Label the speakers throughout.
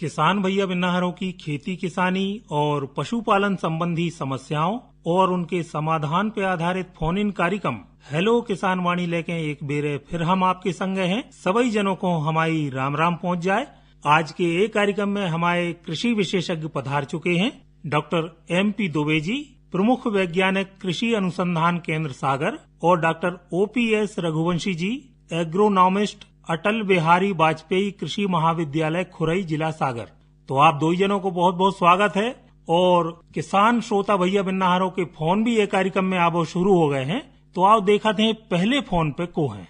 Speaker 1: किसान भैया बिन्नाहरों की खेती किसानी और पशुपालन संबंधी समस्याओं और उनके समाधान पे आधारित फोन इन कार्यक्रम हेलो किसान वाणी लेके एक बेरे फिर हम आपके संग हैं। सभी जनों को हमारी राम राम पहुंच जाए। आज के एक कार्यक्रम में हमारे कृषि विशेषज्ञ पधार चुके हैं। डॉक्टर MP दुबे जी, प्रमुख वैज्ञानिक कृषि अनुसंधान केंद्र सागर, और डॉक्टर OPS रघुवंशी जी, एग्रोनॉमिस्ट, अटल बिहारी वाजपेयी कृषि महाविद्यालय खुरई, जिला सागर। तो आप दो जनों को बहुत बहुत स्वागत है। और किसान श्रोता भैया बिन्नाहरों के फोन भी ये कार्यक्रम में अब शुरू हो गए हैं। तो आओ देखते हैं पहले फोन पे को है।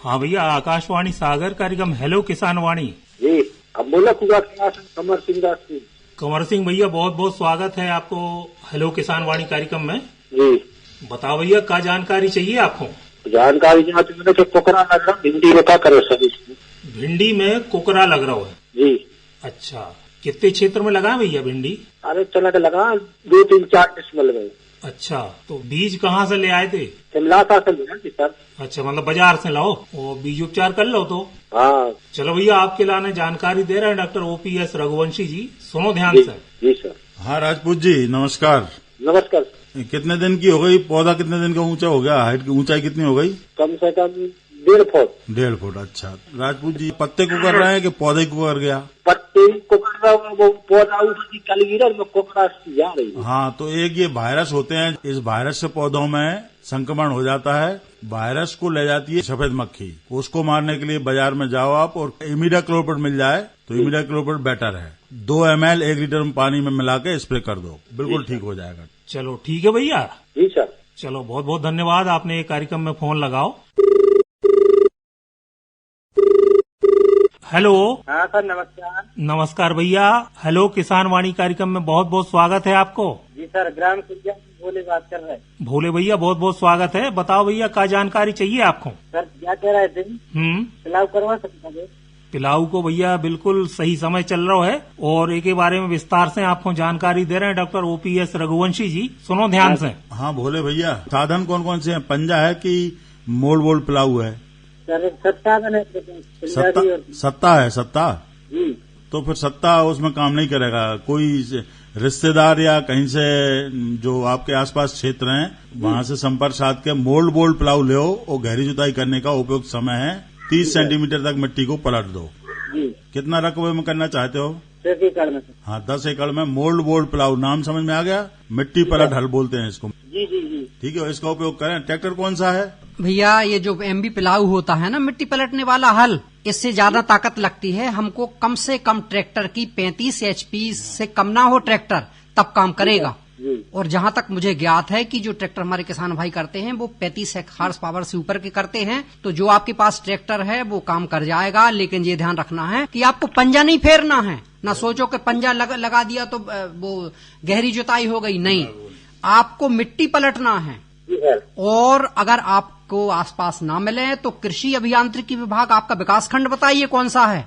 Speaker 1: हाँ भैया, आकाशवाणी सागर कार्यक्रम हेलो किसान वाणी
Speaker 2: जी। अब बोला कमर सिंह दास जी।
Speaker 1: कंवर सिंह भैया, बहुत बहुत स्वागत है आपको हेलो किसान वाणी कार्यक्रम में।
Speaker 2: जी
Speaker 1: बताओ भैया, क्या जानकारी चाहिए आपको?
Speaker 2: जानकारी तो कोकरा लग रहा भिंडी में क्या करे सर?
Speaker 1: भिंडी में कोकरा लग रहा है
Speaker 2: जी।
Speaker 1: अच्छा, कितने क्षेत्र में लगा है भैया भिंडी?
Speaker 2: अरे चना के लगा 2-3-4 डिसमिल में।
Speaker 1: अच्छा, तो बीज कहाँ से ले आए थे?
Speaker 2: शिमला से लिया जी सर।
Speaker 1: अच्छा, मतलब बाजार से लाओ और बीज उपचार कर लो तो।
Speaker 2: हाँ
Speaker 1: चलो भैया, आपके लाने जानकारी दे रहे हैं डॉक्टर OPS रघुवंशी जी, सुनो ध्यान से।
Speaker 2: जी सर।
Speaker 3: हाँ राजपूत जी, नमस्कार।
Speaker 2: नमस्कार।
Speaker 3: कितने दिन की हो गई पौधा? कितने दिन का ऊंचा हो गया? हाइट की ऊंचाई कितनी हो गई?
Speaker 2: कम से कम 1.5 फुट।
Speaker 3: 1.5 फुट। अच्छा राजपूत जी, पत्ते को कर रहे हैं कि पौधे को कर गया?
Speaker 2: पत्ते को कर रहा हूँ, वो पौधा ऊपर कल गिरा, कोकरा जा रही है।
Speaker 3: हाँ, तो एक ये वायरस होते हैं, इस वायरस से पौधों में संक्रमण हो जाता है। वायरस को ले जाती है सफेद मक्खी। उसको मारने के लिए बाजार में जाओ आप, और इमिडाक्लोप्रिड मिल जाए तो इमिडाक्लोप्रिड बेटर है। 2 ml 1 लीटर में पानी में मिला के स्प्रे कर दो, बिल्कुल ठीक हो जाएगा।
Speaker 1: चलो ठीक है भैया।
Speaker 2: जी सर।
Speaker 1: चलो बहुत बहुत धन्यवाद, आपने ये कार्यक्रम में फोन लगाओ। हेलो।
Speaker 2: हाँ सर, नमस्कार।
Speaker 1: नमस्कार भैया, हेलो किसान वाणी कार्यक्रम में बहुत बहुत स्वागत है आपको।
Speaker 2: जी सर, ग्राम सुरजा भोले बात कर रहे हैं।
Speaker 1: भोले भैया, बहुत बहुत स्वागत है। बताओ भैया, क्या जानकारी चाहिए आपको?
Speaker 2: सर क्या कह रहे थे? पिलाव करवा सकता है?
Speaker 1: पिलाऊ को भैया बिल्कुल सही समय चल रहा है, और एक के बारे में विस्तार से आपको जानकारी दे रहे हैं डॉक्टर OPS रघुवंशी जी, सुनो ध्यान से।
Speaker 3: हाँ भोले भैया, साधन कौन कौन से हैं? पंजा है कि मोड़ पिलाऊ है?
Speaker 2: सर सत्ता है।
Speaker 3: सत्ता है? सत्ता
Speaker 2: जी।
Speaker 3: तो फिर सत्ता उसमें काम नहीं करेगा। कोई रिश्तेदार या कहीं से जो आपके आसपास क्षेत्र हैं वहां से संपर्क साध के मोड़ पिलाऊ ले, और गहरी जुताई करने का उपयुक्त समय है। 30 सेंटीमीटर तक मिट्टी को पलट दो।
Speaker 2: जी।
Speaker 3: कितना रकबे में करना चाहते हो?
Speaker 2: 10 एकड़ में।
Speaker 3: हाँ, 10 एकड़ में मोड़ पिलाऊ। नाम समझ में आ गया? मिट्टी पलट हल बोलते हैं इसको।
Speaker 2: जी जी जी।
Speaker 3: ठीक है, इसका उपयोग करें। ट्रैक्टर कौन सा है
Speaker 4: भैया? ये जो MB पिलाऊ होता है ना, मिट्टी पलटने वाला हल, इससे ज्यादा ताकत लगती है हमको। कम से कम ट्रैक्टर की 35 HP से कम ना हो ट्रैक्टर, तब काम करेगा। और जहां तक मुझे ज्ञात है कि जो ट्रैक्टर हमारे किसान भाई करते हैं वो 35 हॉर्स पावर से ऊपर के करते हैं। तो जो आपके पास ट्रैक्टर है वो काम कर जाएगा, लेकिन ये ध्यान रखना है कि आपको पंजा नहीं फेरना है। ना सोचो कि पंजा लगा दिया तो वो गहरी जुताई हो गई, नहीं, आपको मिट्टी पलटना है। और अगर आपको आसपास ना मिले तो कृषि अभियांत्रिकी विभाग, आपका विकास खंड बताइए कौन सा है?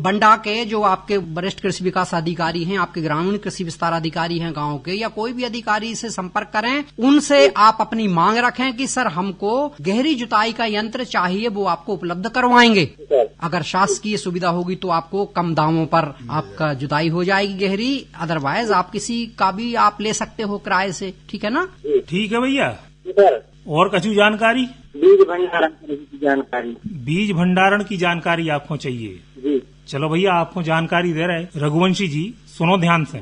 Speaker 4: बंडा के जो आपके वरिष्ठ कृषि विकास अधिकारी हैं, आपके ग्रामीण कृषि विस्तार अधिकारी हैं गांव के, या कोई भी अधिकारी से संपर्क करें। उनसे आप अपनी मांग रखें कि सर हमको गहरी जुताई का यंत्र चाहिए, वो आपको उपलब्ध करवाएंगे। अगर शासकीय सुविधा होगी तो आपको कम दामों पर आपका जुताई हो जाएगी गहरी। अदरवाइज आप किसी का भी आप ले सकते हो किराए से। ठीक है ना?
Speaker 1: ठीक है भैया। और कछु जानकारी?
Speaker 2: बीज भंडारण की जानकारी।
Speaker 1: बीज भंडारण की जानकारी आपको चाहिए?
Speaker 2: जी।
Speaker 1: चलो भैया, आपको जानकारी दे रहे हैं रघुवंशी जी, सुनो ध्यान से।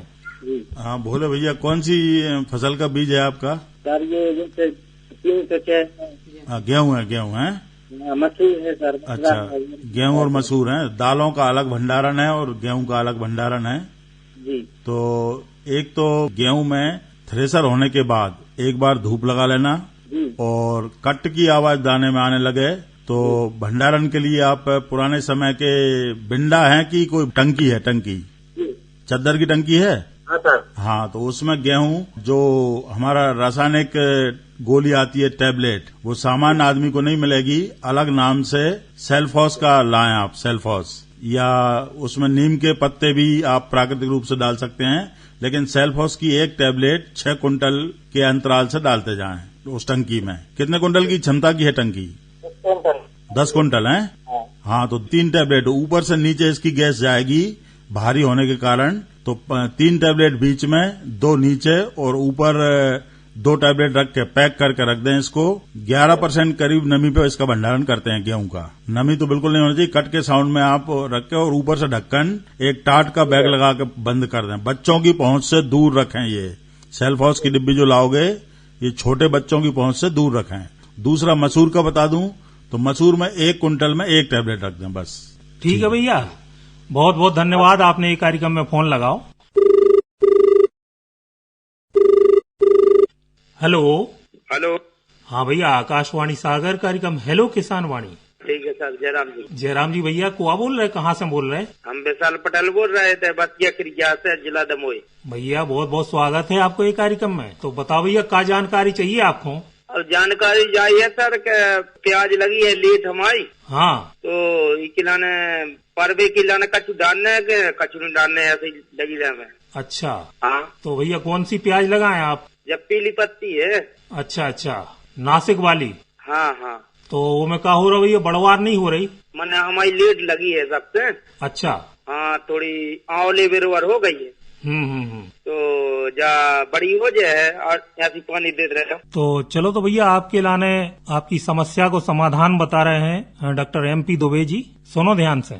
Speaker 3: हाँ भोले भैया, कौन सी फसल का बीज है आपका?
Speaker 2: सर ये जैसे 306
Speaker 3: गेहूं है?
Speaker 2: मसूर है सर।
Speaker 3: अच्छा, गेहूं और मसूर है। दालों का अलग भंडारण है और गेहूं का अलग भंडारण है।
Speaker 2: जी।
Speaker 3: तो एक तो गेहूं में थ्रेसर होने के बाद एक बार धूप लगा लेना, और कट की आवाज दाने में आने लगे तो भंडारण के लिए आप पुराने समय के बिंडा है कि कोई टंकी है? टंकी चद्दर की टंकी है?
Speaker 2: हाँ सर।
Speaker 3: हाँ, तो उसमें गेहूं, जो हमारा रासायनिक गोली आती है टैबलेट, वो सामान्य आदमी को नहीं मिलेगी। अलग नाम से सेल्फॉस का लाएं आप, सेल्फॉस, या उसमें नीम के पत्ते भी आप प्राकृतिक रूप से डाल सकते हैं। लेकिन सेल्फॉस की एक टैबलेट 6 कुंटल के अंतराल से डालते जाएं उस टंकी में। कितने कुंटल की क्षमता की है टंकी? 10 क्विंटल है।
Speaker 2: हाँ।
Speaker 3: हाँ, तो 3 टैबलेट ऊपर से नीचे इसकी गैस जाएगी भारी होने के कारण, तो 3 टैबलेट बीच में, 2 नीचे और ऊपर 2 टैबलेट रख के पैक करके रख दें इसको। 11% करीब नमी पे इसका भंडारण करते हैं गेहूं का। नमी तो बिल्कुल नहीं होनी चाहिए, कट के साउंड में आप रख के और ऊपर से ढक्कन एक टाट का बैग लगा के बंद कर दें। बच्चों की पहुंच से दूर रखें। ये सेल्फॉस की डिब्बी जो लाओगे ये छोटे बच्चों की पहुंच से दूर रखें। दूसरा मसूर का बता दूं तो मसूर में 1 क्विंटल में 1 टैबलेट रख दें बस।
Speaker 1: ठीक है भैया, बहुत बहुत धन्यवाद, आपने ये कार्यक्रम में फोन लगाओ। हेलो।
Speaker 5: हेलो।
Speaker 1: हाँ भैया, आकाशवाणी सागर कार्यक्रम हेलो किसान वाणी।
Speaker 5: ठीक है सर, जयराम जी।
Speaker 1: जयराम जी भैया, कुआ बोल रहे, कहाँ से बोल रहे?
Speaker 5: हम विशाल पटेल बोल रहे थे, बतिया क्रिया से, जिला दमोई।
Speaker 1: भैया बहुत बहुत स्वागत है आपको ये कार्यक्रम में। तो बताओ भैया, क्या जानकारी चाहिए आपको?
Speaker 5: और जानकारी चाहिए सर के प्याज लगी है लेट हमारी।
Speaker 1: हाँ।
Speaker 5: तो खिलाने परवे खिलाने कछु डालने के कछु नहीं डालने, ऐसे ही लगी रहे में।
Speaker 1: अच्छा।
Speaker 5: हाँ।
Speaker 1: तो भैया कौन सी प्याज लगाए आप?
Speaker 5: जब पीली पत्ती है।
Speaker 1: अच्छा अच्छा, नासिक वाली।
Speaker 5: हाँ हाँ।
Speaker 1: तो वो में क्या हो रहा भैया, बड़वार नहीं हो रही?
Speaker 5: मैंने हमारी लेट लगी है सबसे।
Speaker 1: अच्छा।
Speaker 5: हाँ, थोड़ी आंवले बेरोवर हो गई है। तो जा बड़ी हो जाए और ऐसी पानी दे रहे हो।
Speaker 1: तो चलो, तो भैया आपके लाने आपकी समस्या को समाधान बता रहे हैं डॉक्टर MP दुबे जी। सुनो ध्यान से।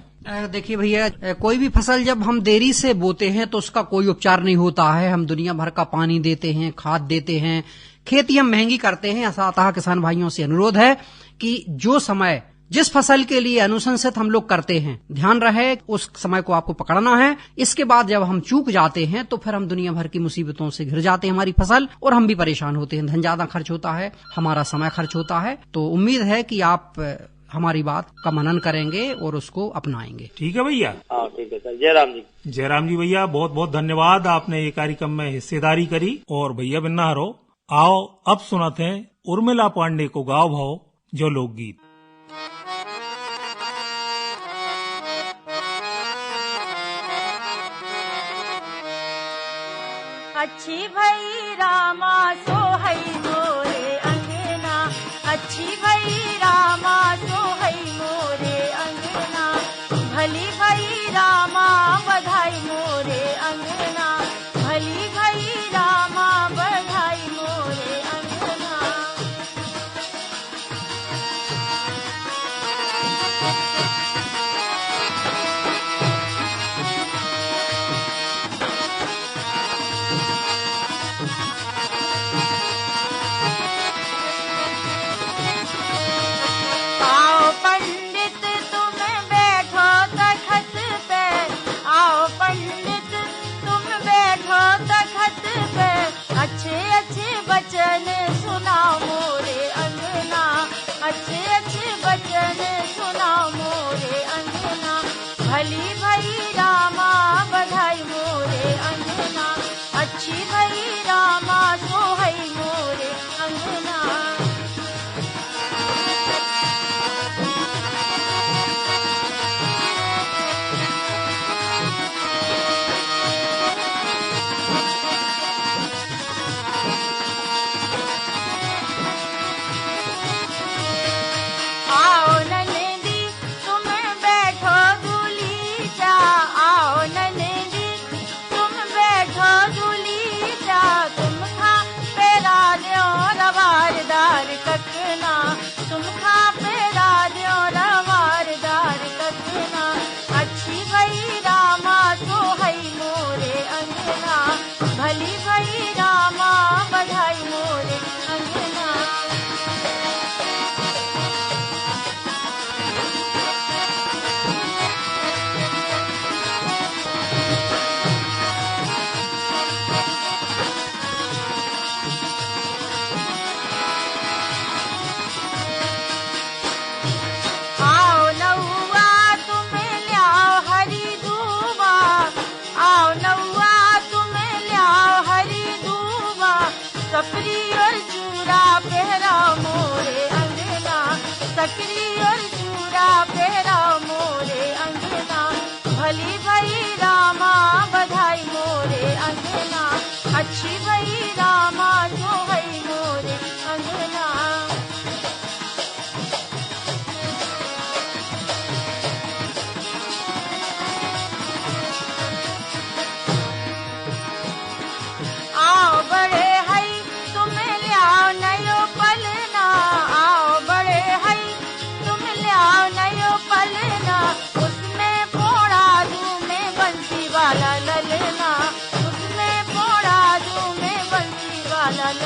Speaker 4: देखिए भैया, कोई भी फसल जब हम देरी से बोते हैं तो उसका कोई उपचार नहीं होता है। हम दुनिया भर का पानी देते हैं, खाद देते हैं, खेती हम महंगी करते हैं। अतः किसान भाइयों से अनुरोध है कि जो समय जिस फसल के लिए अनुशंसित हम लोग करते हैं, ध्यान रहे उस समय को आपको पकड़ना है। इसके बाद जब हम चूक जाते हैं तो फिर हम दुनिया भर की मुसीबतों से घिर जाते हैं हमारी फसल, और हम भी परेशान होते हैं। धन ज्यादा खर्च होता है, हमारा समय खर्च होता है। तो उम्मीद है कि आप हमारी बात का मनन करेंगे और उसको अपनाएंगे।
Speaker 1: ठीक है भैया।
Speaker 5: हाँ ठीक है सर, जयराम जी।
Speaker 1: जयराम जी भैया, बहुत बहुत धन्यवाद, आपने ये कार्यक्रम में हिस्सेदारी करी। और भैया बिन्ना हरो, आओ अब सुनाते हैं उर्मिला पांडे को गाओ भाव जो लोकगीत।
Speaker 6: अच्छी भई रामा सोहई मोरे अंगना, अच्छी भई रामा सोहई मोरे अंगना, भली भई रामा बधाई मोरे अंगना, भली भई रामा बधाई मोरे अंगना। बचन सुनाओ मोरे अंगना, अच्छे अच्छे बचन सुनाओ मोरे अंगना, भली भई रामा बधाई मोरे अंगना, अच्छी भई रामा सोहई मोरे अंगना। आओ नन्ही तुम बैठो दूली जा,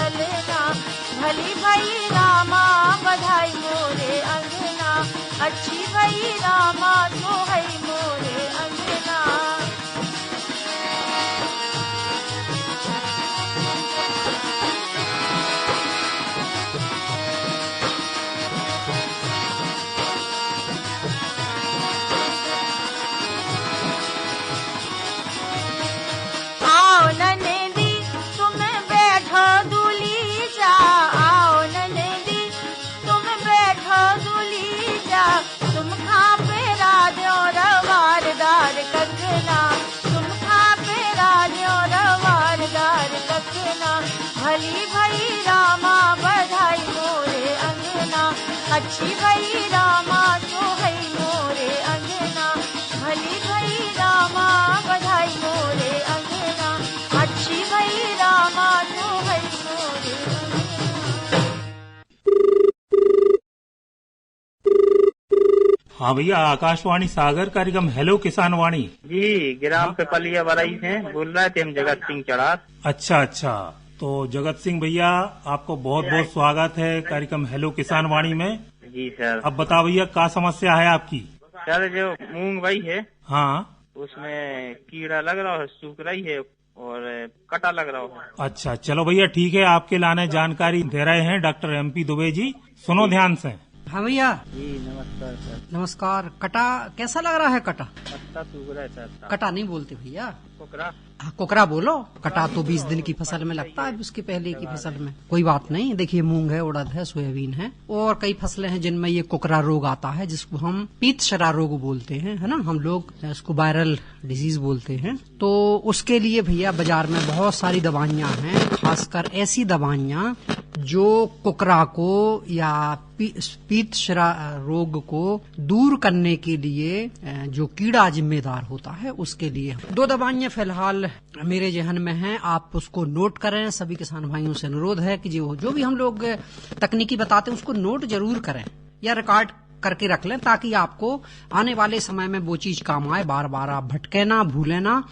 Speaker 6: ललना, भली भई रामा बधाई मोरे अंगना, अच्छी भई रामा सोहई मोरे अंगना। आओ ननदी तुम बैठो दूली जा, आओ ननदी तुम बैठो दूली जा, तुम खा पे राजो रवारदार कंगना, तुम खा पे राजो रवारदार कंगना, भली भई रामा बधाई मोरे अंगना, अच्छी भई रामा सोहई मोरे अंगना, भली भई रामा बधाई मोरे अंगना, अच्छी भई रामा सोहई मोरे अंगना।
Speaker 1: हाँ भैया, आकाशवाणी सागर कार्यक्रम हेलो किसान वाणी।
Speaker 5: जी, ग्राम पिपलिया बराई से बोल रहे थे हम, जगत सिंह चढ़ास।
Speaker 1: अच्छा अच्छा, तो जगत सिंह भैया आपको बहुत बहुत स्वागत है कार्यक्रम हेलो किसान वाणी में।
Speaker 5: जी सर।
Speaker 1: अब बताओ भैया, क्या समस्या है आपकी?
Speaker 5: सर जो मूंग भाई है,
Speaker 1: हाँ,
Speaker 5: उसमें कीड़ा लग रहा है, सूख रही है और कटा लग रहा है।
Speaker 1: अच्छा चलो भैया ठीक है, आपके लाने जानकारी दे रहे हैं डॉक्टर MP दुबे जी, सुनो ध्यान से।
Speaker 4: हाँ भैया
Speaker 5: जी नमस्कार सर।
Speaker 4: नमस्कार। कटा कैसा लग रहा है? कटा
Speaker 5: पत्ता सूख रहा है सर।
Speaker 4: कटा नहीं बोलते भैया,
Speaker 5: कोकरा।
Speaker 4: हाँ, कोकरा बोलो। कटा तो 20 दिन की फसल में लगता है, उसके पहले की फसल में कोई बात नहीं। देखिए मूंग है, उड़द है, सोयाबीन है और कई फसलें हैं जिनमें ये कोकरा रोग आता है, जिसको हम पीतशरा रोग बोलते हैं, है ना, हम लोग इसको वायरल डिजीज बोलते हैं। तो उसके लिए भैया बाजार में बहुत सारी दवाइयां हैं, खासकर ऐसी दवाइयां जो कोकरा को या पीतशरा रोग को दूर करने के लिए जो कीड़ा जिम्मेदार होता है उसके लिए 2 दवाइयां फिलहाल मेरे जहन में हैं। आप उसको नोट करें। सभी किसान भाइयों से अनुरोध है कि जो भी हम लोग तकनीकी बताते हैं उसको नोट जरूर करें या रिकॉर्ड करके रख लें, ताकि आपको आने वाले समय में वो चीज काम आए। बार बार आप भटके ना, भूले ना।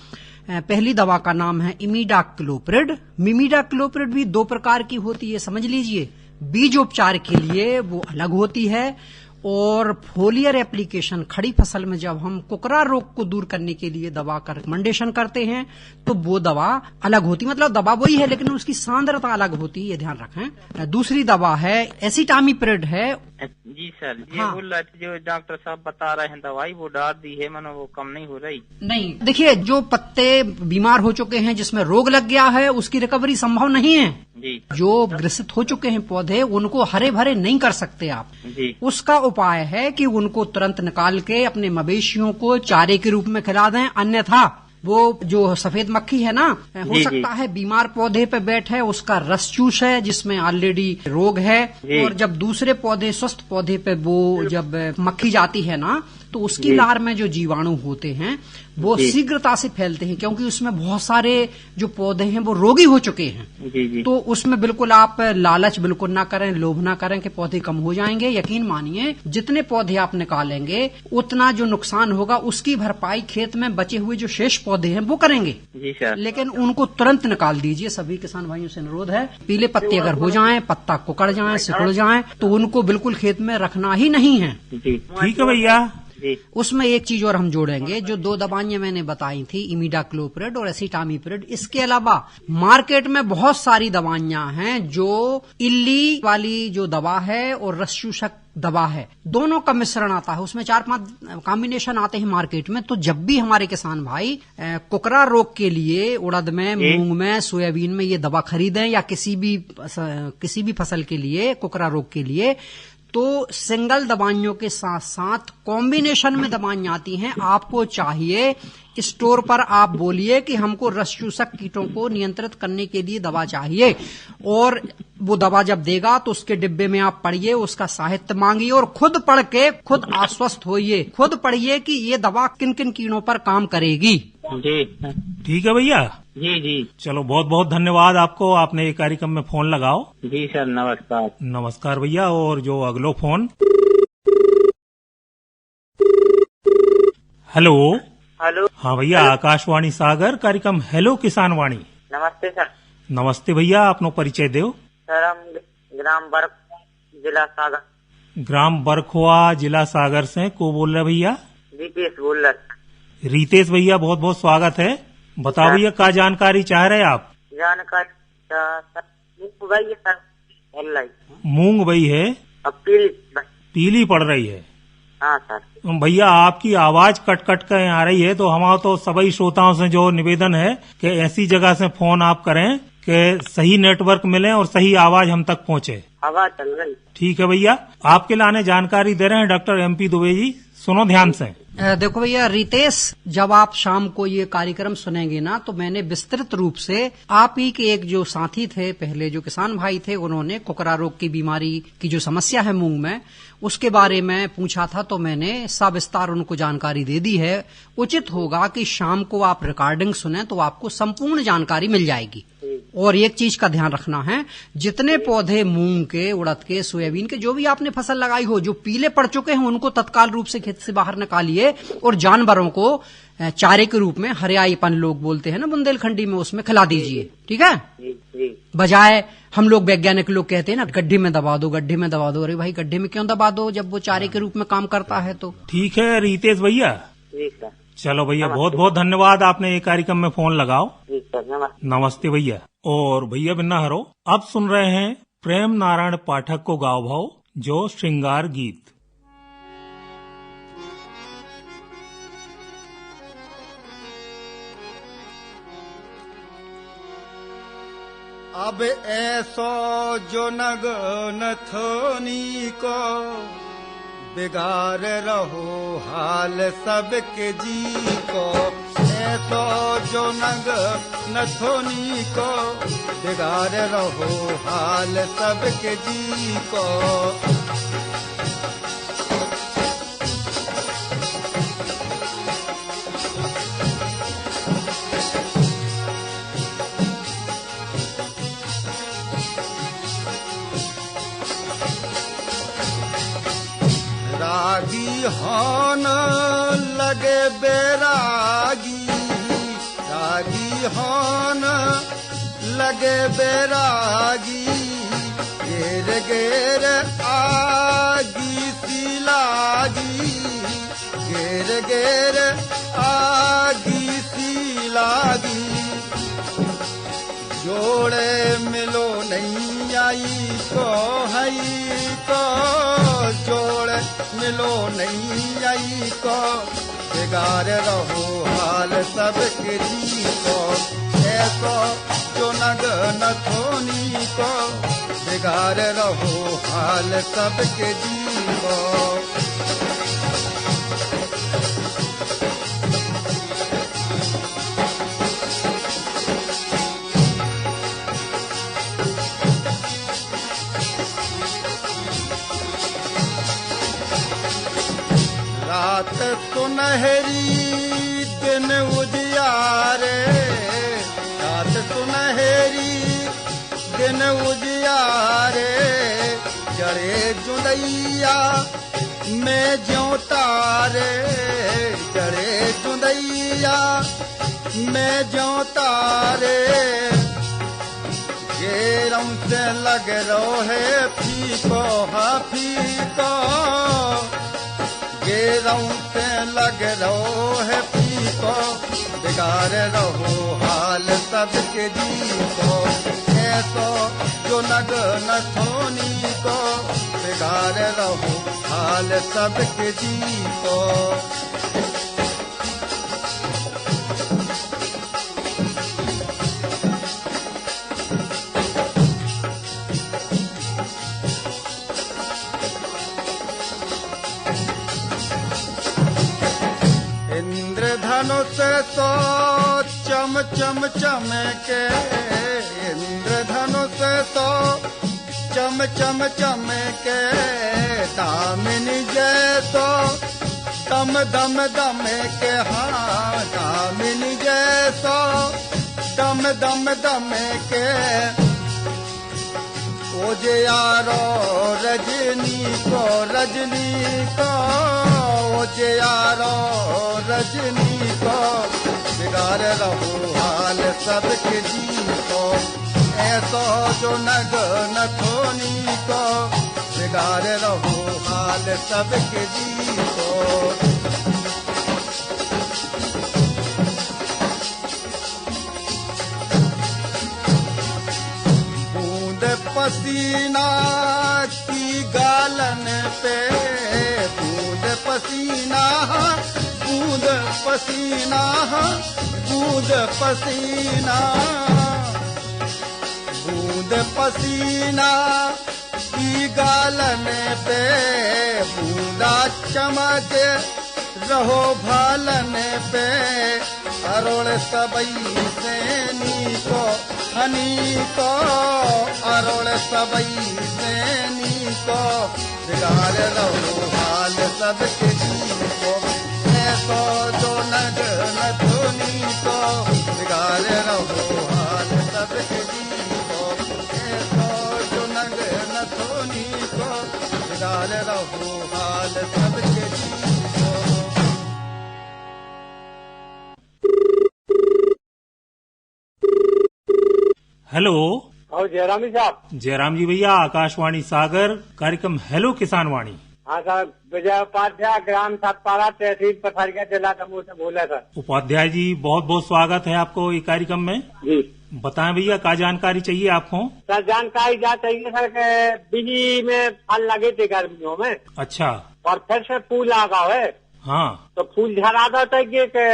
Speaker 4: पहली दवा का नाम है इमिडाक्लोप्रिड। मिमिडाक्लोप्रिड भी 2 प्रकार की होती है, समझ लीजिए। बीजोपचार के लिए वो अलग होती है और फोलियर एप्लीकेशन खड़ी फसल में जब हम कोकरा रोग को दूर करने के लिए दवा का रिकमेंडेशन करते हैं तो वो दवा अलग होती है। मतलब दवा वही है लेकिन उसकी सांद्रता अलग होती है, ये ध्यान रखें। दूसरी दवा है एसिटामिप्रिड है।
Speaker 5: जी सर, ये
Speaker 4: हाँ।
Speaker 5: बोल रहे थे जो डॉक्टर साहब बता रहे हैं दवाई वो डाल दी है, मानो वो कम नहीं हो रही।
Speaker 4: नहीं, देखिए जो पत्ते बीमार हो चुके हैं, जिसमें रोग लग गया है, उसकी रिकवरी संभव नहीं है।
Speaker 5: जी।
Speaker 4: जो ग्रसित हो चुके हैं पौधे, उनको हरे भरे नहीं कर सकते आप।
Speaker 5: जी।
Speaker 4: उसका उपाय है कि उनको तुरंत निकाल के अपने मवेशियों को चारे के रूप में खिला दें, अन्यथा वो जो सफेद मक्खी है ना, हो
Speaker 5: जी,
Speaker 4: सकता है बीमार पौधे पे बैठे, उसका रस चूस है जिसमें ऑलरेडी रोग है। और जब दूसरे पौधे, स्वस्थ पौधे पे वो जब मक्खी जाती है ना, तो उसकी लार में जो जीवाणु होते हैं वो शीघ्रता से फैलते हैं, क्योंकि उसमें बहुत सारे जो पौधे हैं वो रोगी हो चुके हैं।
Speaker 5: जी।
Speaker 4: तो उसमें बिल्कुल आप लालच बिल्कुल ना करें, लोभ ना करें कि पौधे कम हो जाएंगे। यकीन मानिए, जितने पौधे आप निकालेंगे उतना जो नुकसान होगा उसकी भरपाई खेत में बचे हुए जो शेष पौधे हैं वो करेंगे।
Speaker 5: जी सर।
Speaker 4: लेकिन उनको तुरंत निकाल दीजिए। सभी किसान भाइयों से अनुरोध है, पीले पत्ते अगर हो जाएं, पत्ता कुकड़ जाए, सिकुड़ जाए, तो उनको बिल्कुल खेत में रखना ही नहीं है।
Speaker 5: जी
Speaker 1: ठीक है भैया।
Speaker 4: उसमें एक चीज और हम जोड़ेंगे, जो 2 दवाइयां मैंने बताई थी, इमिडाक्लोप्रिड और एसिटामिप्रिड। इसके अलावा मार्केट में बहुत सारी दवाइयां हैं जो इल्ली वाली जो दवा है और रसचूसक दवा है, दोनों का मिश्रण आता है। उसमें 4-5 कॉम्बिनेशन आते हैं मार्केट में। तो जब भी हमारे किसान भाई कोकरा रोग के लिए उड़द में, मूंग में, सोयाबीन में ये दवा खरीदें या किसी भी फसल के लिए, कोकरा रोग के लिए, तो सिंगल दवाइयों के साथ साथ कॉम्बिनेशन में दवाइयां आती हैं। आपको चाहिए स्टोर पर आप बोलिए कि हमको रसचूसक कीटों को नियंत्रित करने के लिए दवा चाहिए, और वो दवा जब देगा तो उसके डिब्बे में आप पढ़िए, उसका साहित्य मांगिए और खुद पढ़ के खुद आश्वस्त होइए। खुद पढ़िए कि ये दवा किन किन कीड़ों पर काम करेगी।
Speaker 5: जी
Speaker 1: ठीक है भैया।
Speaker 5: जी। जी
Speaker 1: चलो बहुत बहुत धन्यवाद आपको, आपने ये कार्यक्रम में फोन लगाओ।
Speaker 5: जी सर, नमस्कार।
Speaker 1: नमस्कार भैया। और जो अगलो फोन, हेलो।
Speaker 5: हेलो।
Speaker 1: हाँ भैया, आकाशवाणी सागर कार्यक्रम हेलो किसान वाणी।
Speaker 5: नमस्ते सर।
Speaker 1: नमस्ते भैया, आपनो परिचय दो।
Speaker 5: सर हम ग्राम बरखुआ जिला सागर।
Speaker 1: ग्राम बरखुआ जिला सागर से को बोल रहे भैया?
Speaker 5: रितेश बोल रहा।
Speaker 1: रितेश भैया, बहुत बहुत स्वागत है। बताओ भैया, क्या जानकारी चाह रहे आप?
Speaker 5: जानकारी
Speaker 1: मूंग बई है,
Speaker 5: अब
Speaker 1: पीली पड़ रही है।
Speaker 5: हाँ सर।
Speaker 1: भैया, आपकी आवाज कट कट कर आ रही है, तो हमारा तो सभी श्रोताओं से जो निवेदन है कि ऐसी जगह से फोन आप करें कि सही नेटवर्क मिले और सही आवाज हम तक पहुंचे।
Speaker 5: हवा चल रही।
Speaker 1: ठीक है भैया, आपके लाने जानकारी दे रहे हैं डॉक्टर MP दुबे जी, सुनो ध्यान से।
Speaker 4: देखो भैया रितेश, जब आप शाम को ये कार्यक्रम सुनेंगे ना, तो मैंने विस्तृत रूप से आप ही के एक जो साथी थे पहले, जो किसान भाई थे, उन्होंने कोकरा रोग की बीमारी की जो समस्या है मूंग में, उसके बारे में पूछा था, तो मैंने सविस्तार उनको जानकारी दे दी है। उचित होगा कि शाम को आप रिकॉर्डिंग सुने तो आपको संपूर्ण जानकारी मिल जाएगी। और एक चीज का ध्यान रखना है, जितने पौधे मूंग के, उड़द के, सोयाबीन के, जो भी आपने फसल लगाई हो, जो पीले पड़ चुके हैं, उनको तत्काल रूप से खेत से बाहर निकालिए और जानवरों को चारे के रूप में, हरियाईपन लोग बोलते हैं ना बुंदेलखंडी में, उसमें खिला दीजिए। ठीक है? बजाय हम लोग वैज्ञानिक लोग कहते हैं ना, गड्ढे में दबा दो, गड्ढे में दबा दो। अरे भाई, गड्ढे में क्यों दबा दो जब वो चारे के रूप में काम करता है? तो
Speaker 1: ठीक है रितेश भैया। चलो भैया, बहुत बहुत धन्यवाद, आपने ये कार्यक्रम में फोन लगाओ। नमस्ते भैया। और भैया बिन्ना हरो, अब सुन रहे हैं प्रेम नारायण पाठक को गाओ भाव, जो श्रृंगार गीत।
Speaker 7: अब ऐसो जो नग नथोनी को बिगाड़ रहो हाल सबके जी को, ऐसो जो नग नथोनी को बिगाड़ रहो हाल सबके जी को। रागी होन लगे बैरागी, रागी होन लगे बैरागी, घेर घेर आगी सी लागी, घेर घेर आगी सी लागी। जोड़े मिलो नहीं आई को हई को, जोड़े मिलो नहीं आई को बिगाड़ रहो हाल सबके जी को। ऐसो जो नग नथोनी को बिगाड़ रहो हाल सबके जी को। रात सुनहरी दिन उजियारे, रात सुनहरी दिन उजियारे, जड़े जुदैया में ज्यों तारे, जड़े जुदैया में ज्यों तारे। घेरों से लग रो है फीको, हाँ फीको, घेरों से लग रहो है फीको बिगाड़ रहो हाल सबके जी को। ऐसो जो नग नथोनी को बिगाड़ रहो हाल सबके जी को। इंद्रधनुष तो चम चम चमके, इंद्रधनुष तो चम चम चमके, दामिनी जैसो दम दम दम के, हाँ दामिनी जैसो दम दम दम के। ओ जे यारो रजनी को, रजनी को, ओ जे यारो रजनी को बिगाड़ रहो हाल सबके जी को। ऐसो जो नग नथोनी को बिगाड़ रहो हाल सबके जी को। पसीना की गालन पे बूंद पसीना, बूंद पसीना, बूंद पसीना, बूंद पसीना की गालन पे बूंदा चमक रहो भालन पे। अरोड़ सबई सैनी को हनी को, अरोड़ सबई सैनी को बिगाड़ रहो हाल सबके जी को। ऐसो जो नग नथुनी को बिगाड़ रहो हाल सबके जी को। ऐसो जो नग नथुनी को बिगाड़ रहो हाल सबके जी को।
Speaker 1: हेलो।
Speaker 2: और जयराम जी साहब।
Speaker 1: जयराम जी भैया, आकाशवाणी सागर, कार्यक्रम हेलो किसान वाणी।
Speaker 2: हाँ सर, विजय उपाध्याय, ग्राम सतपाड़ा, तहसील पथरिया, जिला दमोह से बोला सर।
Speaker 1: उपाध्याय जी, बहुत बहुत स्वागत है आपको ये कार्यक्रम में।
Speaker 2: जी
Speaker 1: बताएं भैया, क्या जानकारी चाहिए आपको?
Speaker 2: सर जानकारी क्या चाहिए सर के बिजली में फल लगे थे गर्मियों में।
Speaker 1: अच्छा।
Speaker 2: और फिर से फूल लगा है।
Speaker 1: हाँ।
Speaker 2: तो फूल झड़ा चाहिए के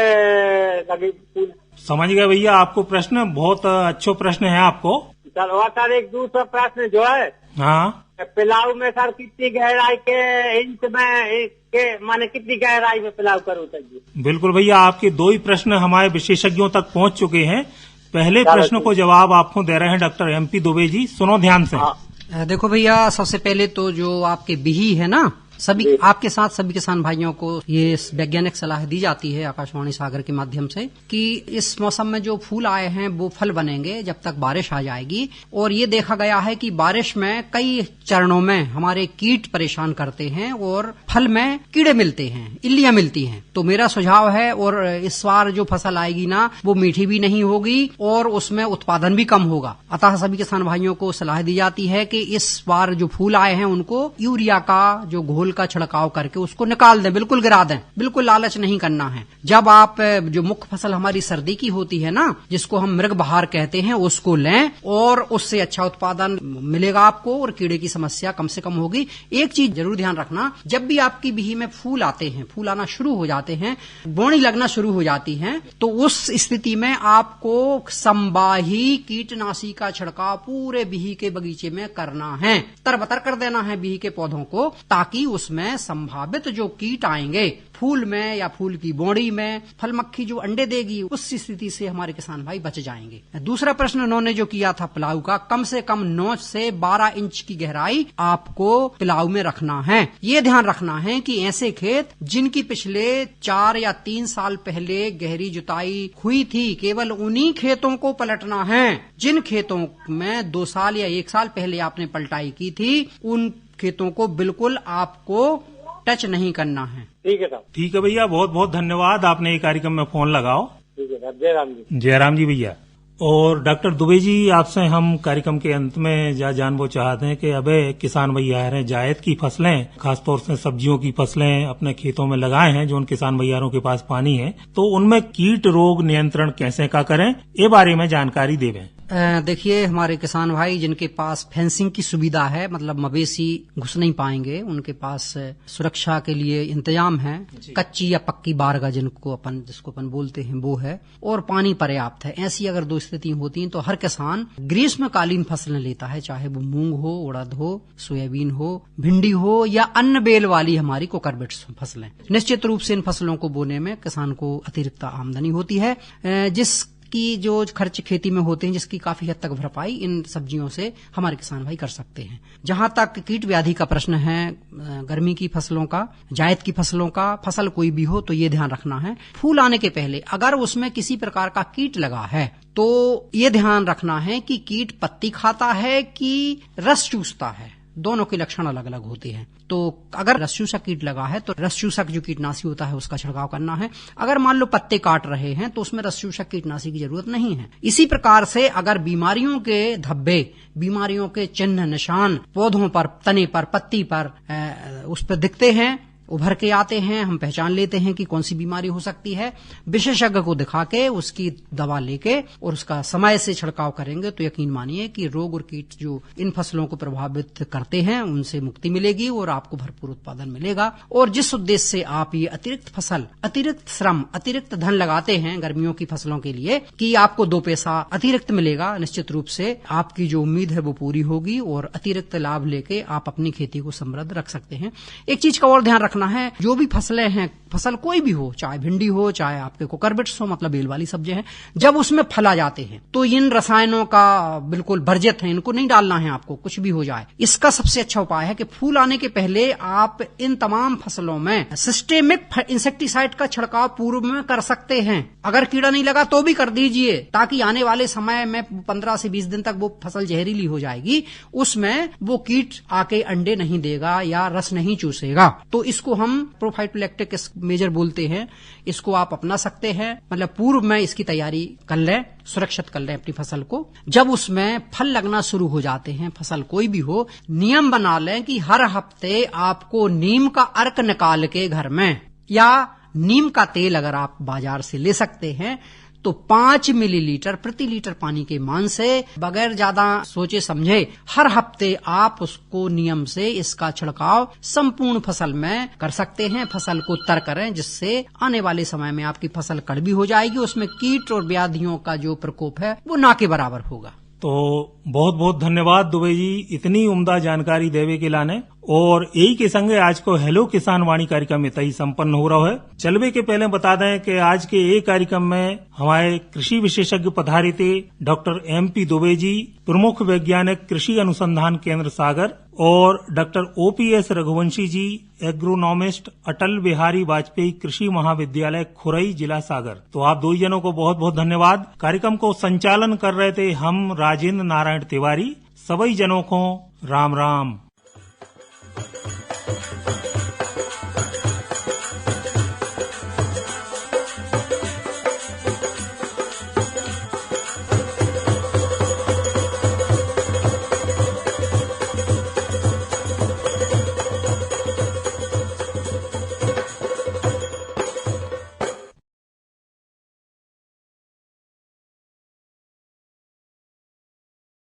Speaker 2: लगे फूल।
Speaker 1: समझ गए भैया आपको प्रश्न, बहुत अच्छा प्रश्न है आपको।
Speaker 2: सर और सर एक दूसरा प्रश्न जो है,
Speaker 1: हाँ,
Speaker 2: पिलाऊ में सर कितनी गहराई के इंच में के माने कितनी गहराई में पिलाऊ करो चाहिए?
Speaker 1: बिल्कुल भैया, आपके दो ही प्रश्न हमारे विशेषज्ञों तक पहुंच चुके हैं। पहले प्रश्न को जवाब आपको दे रहे हैं डॉक्टर MP दुबे जी, सुनो ध्यान से।
Speaker 4: देखो भैया, सबसे पहले तो जो आपके बिही है ना, सभी आपके साथ सभी किसान भाइयों को ये वैज्ञानिक सलाह दी जाती है आकाशवाणी सागर के माध्यम से कि इस मौसम में जो फूल आए हैं वो फल बनेंगे जब तक बारिश आ जाएगी। और ये देखा गया है कि बारिश में कई चरणों में हमारे कीट परेशान करते हैं और फल में कीड़े मिलते हैं, इल्लियां मिलती हैं। तो मेरा सुझाव है, और इस बार जो फसल आएगी ना वो मीठी भी नहीं होगी और उसमें उत्पादन भी कम होगा। अतः सभी किसान भाइयों को सलाह दी जाती है कि इस बार जो फूल आए हैं उनको यूरिया का जो घोल का छिड़काव करके उसको निकाल दें, बिल्कुल गिरा दें, बिल्कुल लालच नहीं करना है। जब आप जो मुख्य फसल हमारी सर्दी की होती है ना, जिसको हम मृग बहार कहते हैं, उसको लें और उससे अच्छा उत्पादन मिलेगा आपको और कीड़े की समस्या कम से कम होगी। एक चीज जरूर ध्यान रखना, जब भी आपकी बिही में फूल आते हैं, फूल आना शुरू हो जाते हैं, बोनी लगना शुरू हो जाती है, तो उस स्थिति में आपको संवाही कीटनाशी का छिड़काव पूरे बिही के बगीचे में करना है, तरबतर कर देना है बिही के पौधों को, ताकि उसमें संभावित जो कीट आएंगे फूल में या फूल की बोंडी में, फल मक्खी जो अंडे देगी, उस स्थिति से हमारे किसान भाई बच जाएंगे। दूसरा प्रश्न उन्होंने जो किया था पिलाऊ का, कम से कम 9 से 12 इंच की गहराई आपको पिलाऊ में रखना है। ये ध्यान रखना है कि ऐसे खेत जिनकी पिछले 4 या 3 साल पहले गहरी जुताई हुई थी, केवल उन्हीं खेतों को पलटना है। जिन खेतों में 2 साल या 1 साल पहले आपने पलटाई की थी, उन खेतों को बिल्कुल आपको टच नहीं करना है।
Speaker 2: ठीक है साहब।
Speaker 1: ठीक है भैया, बहुत बहुत धन्यवाद, आपने ये कार्यक्रम में फोन लगाओ।
Speaker 2: ठीक है साहब, जयराम जी।
Speaker 1: जयराम जी भैया। और डॉक्टर दुबे जी, आपसे हम कार्यक्रम के अंत में जानना चाहते हैं कि अबे किसान भैया हैं जायद की फसलें, खासतौर से सब्जियों की फसलें अपने खेतों में लगाए हैं, जो उन किसान भैयारों के पास पानी है, तो उनमें कीट रोग नियंत्रण कैसे का करें, ये बारे में जानकारी देवें।
Speaker 4: देखिए, हमारे किसान भाई जिनके पास फेंसिंग की सुविधा है, मतलब मवेशी घुस नहीं पाएंगे, उनके पास सुरक्षा के लिए इंतजाम है, कच्ची या पक्की बारगा जिसको अपन बोलते हैं वो है, और पानी पर्याप्त है। ऐसी अगर 2 स्थिति होती हैं तो हर किसान ग्रीष्मकालीन फसलें लेता है, चाहे वो मूंग हो, उड़द हो, सोयाबीन हो, भिंडी हो या अन्य बेल वाली हमारी कोकरबिट फसलें। निश्चित रूप से इन फसलों को बोने में किसान को अतिरिक्त आमदनी होती है, जिसकी जो खर्च खेती में होते हैं, जिसकी काफी हद तक भरपाई इन सब्जियों से हमारे किसान भाई कर सकते हैं। जहां तक कीट व्याधि का प्रश्न है, गर्मी की फसलों का, जायद की फसलों का, फसल कोई भी हो, तो ये ध्यान रखना है, फूल आने के पहले अगर उसमें किसी प्रकार का कीट लगा है तो ये ध्यान रखना है कि कीट पत्ती खाता है कि रस चूसता है। दोनों के लक्षण अलग अलग होते हैं। तो अगर रस चूसक कीट लगा है तो रस चूसक जो कीटनाशी होता है उसका छिड़काव करना है। अगर मान लो पत्ते काट रहे हैं तो उसमें रस चूसक कीटनाशी की जरूरत नहीं है। इसी प्रकार से अगर बीमारियों के धब्बे, बीमारियों के चिन्ह निशान पौधों पर, तने पर, पत्ती पर उस पर दिखते हैं, उभर के आते हैं, हम पहचान लेते हैं कि कौन सी बीमारी हो सकती है, विशेषज्ञ को दिखा के उसकी दवा लेके और उसका समय से छिड़काव करेंगे तो यकीन मानिए कि रोग और कीट जो इन फसलों को प्रभावित करते हैं उनसे मुक्ति मिलेगी और आपको भरपूर उत्पादन मिलेगा। और जिस उद्देश्य से आप ये अतिरिक्त फसल, अतिरिक्त श्रम, अतिरिक्त धन लगाते हैं गर्मियों की फसलों के लिए कि आपको 2 पैसा अतिरिक्त मिलेगा, निश्चित रूप से आपकी जो उम्मीद है वो पूरी होगी और अतिरिक्त लाभ लेके आप अपनी खेती को समृद्ध रख सकते हैं। एक चीज का और ध्यान रखना है, जो भी फसलें हैं, फसल कोई भी हो, चाहे भिंडी हो, चाहे आपके कुकुरबिट्स हो, मतलब बेल वाली सब्जियां हैं, जब उसमें फल आ जाते हैं तो इन रसायनों का बिल्कुल वर्जित है, इनको नहीं डालना है आपको, कुछ भी हो जाए। इसका सबसे अच्छा उपाय है कि फूल आने के पहले आप इन तमाम फसलों में सिस्टेमिक इंसेक्टिसाइड का छिड़काव पूर्व में कर सकते हैं। अगर कीड़ा नहीं लगा तो भी कर दीजिए, ताकि आने वाले समय में 15 से 20 दिन तक वो फसल जहरीली हो जाएगी, उसमें वो कीट आके अंडे नहीं देगा या रस नहीं चूसेगा। तो इसको हम प्रोफाइटोलैक्टिक मेजर बोलते हैं, इसको आप अपना सकते हैं। मतलब पूर्व में इसकी तैयारी कर लें, सुरक्षित कर लें अपनी फसल को। जब उसमें फल लगना शुरू हो जाते हैं, फसल कोई भी हो, नियम बना लें कि हर हफ्ते आपको नीम का अर्क निकाल के घर में, या नीम का तेल अगर आप बाजार से ले सकते हैं तो 5 मिलीलीटर प्रति लीटर पानी के मान से, बगैर ज्यादा सोचे समझे, हर हफ्ते आप उसको नियम से इसका छिड़काव संपूर्ण फसल में कर सकते हैं। फसल को तर करें, जिससे आने वाले समय में आपकी फसल कड़वी हो जाएगी, उसमें कीट और व्याधियों का जो प्रकोप है वो ना के बराबर होगा।
Speaker 1: तो बहुत बहुत धन्यवाद दुबे जी, इतनी उम्दा जानकारी देवे के लाने। और यही के संगे आज को हेलो किसान वाणी कार्यक्रम इतना ही संपन्न हो रहा है। चलवे के पहले बता दें कि आज के एक कार्यक्रम में हमारे कृषि विशेषज्ञ पधारे थे डॉक्टर MP दुबे जी, प्रमुख वैज्ञानिक कृषि अनुसंधान केंद्र सागर, और डॉक्टर OPS रघुवंशी जी, एग्रोनॉमिस्ट, अटल बिहारी वाजपेयी कृषि महाविद्यालय खुरई, जिला सागर। तो आप 2 जनों को बहुत बहुत धन्यवाद। कार्यक्रम को संचालन कर रहे थे हम राजेंद्र नारायण तिवारी। सभी जनों को राम राम।